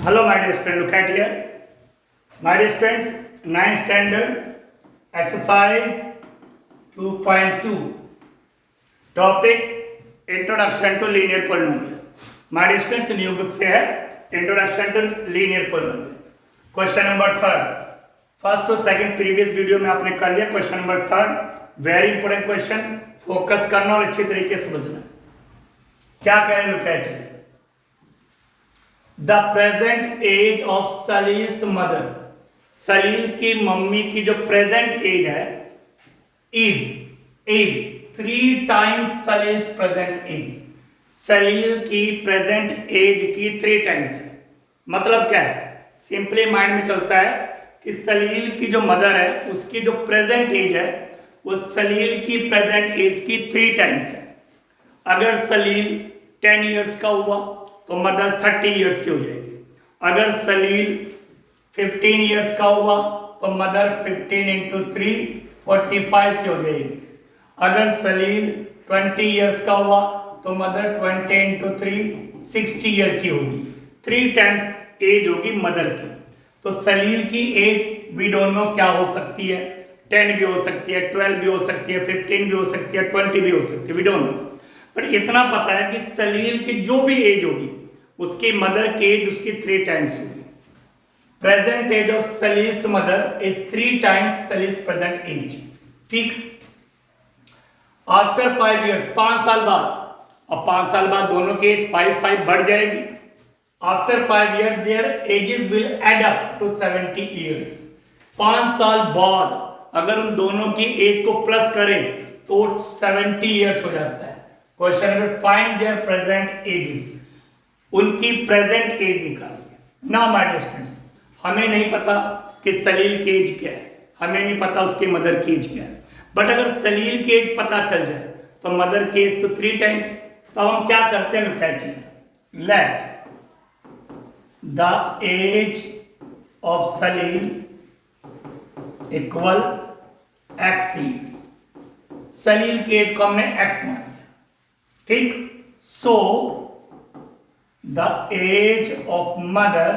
Hello, my dear student. Look at here. My dear students, 9th standard exercise 2.2. Topic Introduction to Linear Polynomial. My dear students, new book से है Introduction to Linear Polynomial. Question number 3. First और second previous video में आपने कर लिया. Question number 3 very important question. Focus करना और अच्छी तरीके से समझना. क्या करें? Look at it. The present age of Salil's mother. Salil की मम्मी की जो प्रेजेंट एज है is 3 times Salil's present age. Salil की प्रेजेंट एज की 3 टाइम्स. मतलब क्या है? सिंपली माइंड में चलता है कि सलील की जो मदर है उसकी जो प्रेजेंट एज है वो सलील की प्रेजेंट एज की 3 टाइम्स है. अगर सलील 10 इयर्स का हुआ तो मदर 30 इयर्स की हो जाएगी. अगर सलील 15 इयर्स का हुआ तो मदर 15 इंटू 3 45 की हो जाएगी. अगर सलील 20 इयर्स का हुआ तो मदर 20 इंटू 3 60 ईयर की होगी. 3 टाइम्स एज होगी मदर की. तो सलील की एज वी डोंट नो क्या हो सकती है. 10 भी हो सकती है, 12 भी हो सकती है, 15 भी हो सकती है, 20 भी हो सकती है. We don't know. पर इतना पता है कि सलील की जो भी एज होगी उसकी मदर की एज उसकी 3 टाइम्स होगी. Present age of Salil's mother is 3 times Salil's present age. ठीक. आफ्टर 5 इयर्स, 5 साल बाद, और 5 साल बाद दोनों की एज 5 बढ़ जाएगी. After 5 year there ages will add up to 70 years. 5 साल बाद अगर उन दोनों की एज को प्लस करें तो 70 इयर्स हो जाता है. Question number find there present ages. उनकी प्रेजेंट एज निकालिए. नाउ माय डियर स्टूडेंट्स, हमें नहीं पता कि सलील की एज क्या है, हमें नहीं पता उसकी मदर की एज क्या है. बट अगर सलील की एज पता चल जाए तो मदर की एज तो 3 टाइम्स. तो हम क्या करते हैं? Look at it. Let the age of Salil equal x years. Salil की एज को हमने x मान लिया. ठीक. So the age of mother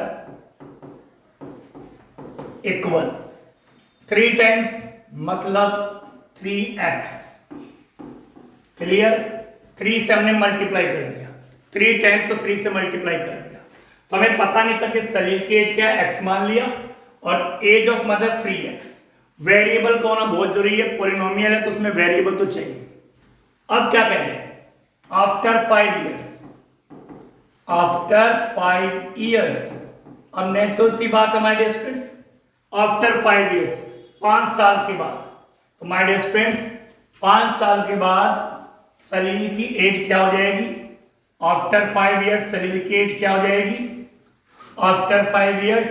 equal 3 times मतलब 3x. क्लियर. 3 से हमने मल्टीप्लाई कर दिया. 3 टाइम्स तो 3 से मल्टीप्लाई कर दिया. तो हमें पता नहीं था कि सलील की एज क्या है, x मान लिया. और as of mother 3x. Variable का होना बहुत जरूरी है. पॉलिनोमियल है तो उसमें वेरिएबल तो चाहिए. अब क्या कह रहे हैं? After 5 years. After 5 years. अब नेचुरल सी बात है my dear students. After 5 years 5 साल के बाद. तो माय डियर स्टूडेंट्स 5 साल के बाद सलील की एज क्या हो जाएगी? आफ्टर 5 इयर्स सलील की एज क्या हो जाएगी? आफ्टर 5 इयर्स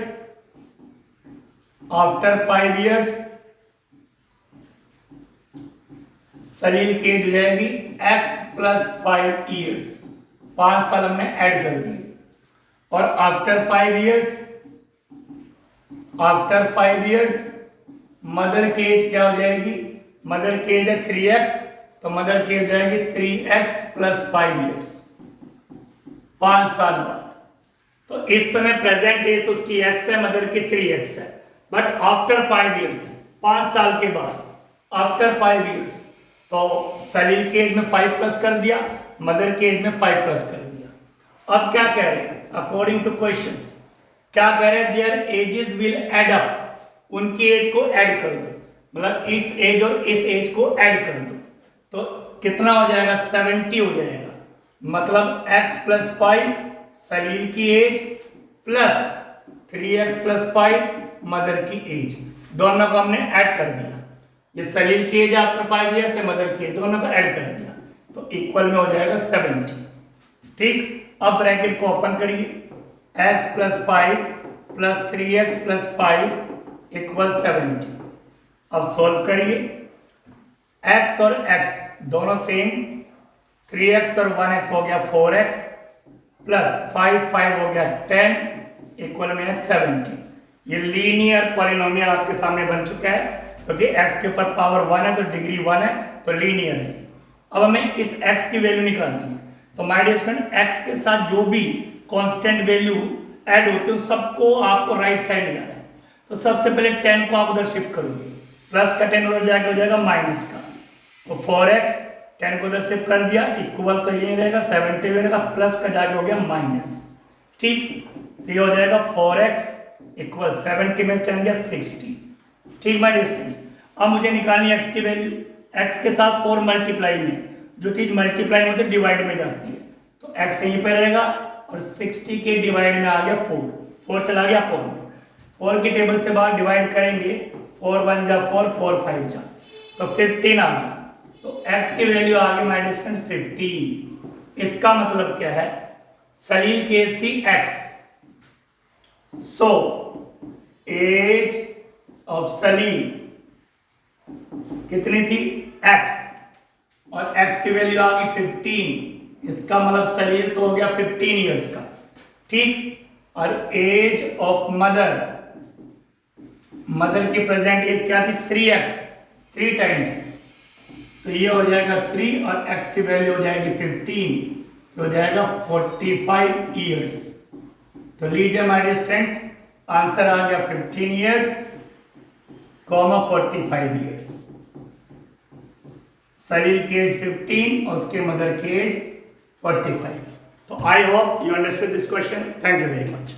सलील की एज जाएगी x प्लस 5 इयर्स. 5 साल हमने ऐड कर दिए. और आफ्टर 5 इयर्स मदर की एज क्या हो जाएगी? मदर की एज है 3x. तो मदर की एज जाएगी 3x प्लस 5 इयर्स 5 साल बाद. तो इस समय प्रेजेंट एज तो उसकी x है, मदर की 3x है. बट आफ्टर 5 इयर्स 5 साल के बाद आफ्टर 5 इयर्स तो सलील की एज में 5 प्लस कर दिया, मदर की एज में 5 प्लस कर दिया. अब क्या कह रहे हैं? अकॉर्डिंग टू क्वेश्चंस क्या कह रहे हैं? There ages will add up. उनकी एज को ऐड कर दो. मतलब इस एज और इस एज को ऐड कर दो तो कितना हो जाएगा? 70 हो जाएगा. मतलब x प्लस 5 सलील की age plus 3x plus 5 mother की एज. दोनों को हमने ऐड कर दिया. ये सलील की एज आफ्टर 5 ईयर से मदर की एज दोनों को ऐड कर दिया तो इक्वल में हो जाएगा 70. ठीक. अब ब्रैकेट को ओपन करिए. x plus 5 plus 3x plus 5 equal 70. अब सोल्व करिए. x और x दोनों सेम. 3x और 1x हो गया 4x प्लस 5 हो गया 10 इक्वल में है 70. ये लीनियर पॉलिनोमियल आपके सामने बन चुका है क्योंकि x के ऊपर पावर 1 है तो डिग्री 1 है तो लीनियर है. अब हमें इस x की वैल्यू निकालनी है. तो माय डियर स्टूडेंट x के साथ जो भी कांस्टेंट वैल्यू ऐड होते हैं सबको आपको राइट साइड ले जाना है। तो सबसे पहले 10 को आप उधर शिफ्ट करोगे, प्लस का 10 उधर जाके हो जाएगा माइनस का, तो 4x 10 को उधर शिफ्ट कर दिया, इक्वल तो ये रहेगा 70 रहेगा, प्लस का जाके हो गया माइनस। ठीक, तो ये हो जाएगा 4x इक्वल 70 में 10 गया 60। ठीक माय डिस्टेंस, अब मुझे निकालनी है x की वैल्यू। x के साथ 4 मल्टीप्लाई में, जो चीज मल्टीप्लाई में होती है डिवाइड में जाती है, तो x यहीं पे रहेगा और 60 के डिवाइड में आ गया 4 चला गया 4 में, 4 की टेबल से बाहर डिवाइड करेंगे, 4 1 जा 4 4 5 जा, तो 15 आ गया। तो x की वैल्यू आ गई माय डिस्टेंस 15। इसका मतलब क्या है, सलील केस थी x, सो एज ऑफ सलील कितनी थी x, और x की वैल्यू आ गई 15। इसका मतलब सलील तो हो गया 15 इयर्स का। ठीक, और एज ऑफ मदर, मदर की प्रेजेंट एज क्या थी 3x, 3 टाइम्स, तो ये हो जाएगा 3 और x की वैल्यू हो जाएगी 15, तो हो जाएगा 45 इयर्स। तो लीजिए माय डियर फ्रेंड्स, आंसर आ गया 15 इयर्स, 45 इयर्स। सलील की एज 15 और उसके मदर की एज 45। तो I hope you understood this question. Thank you very much.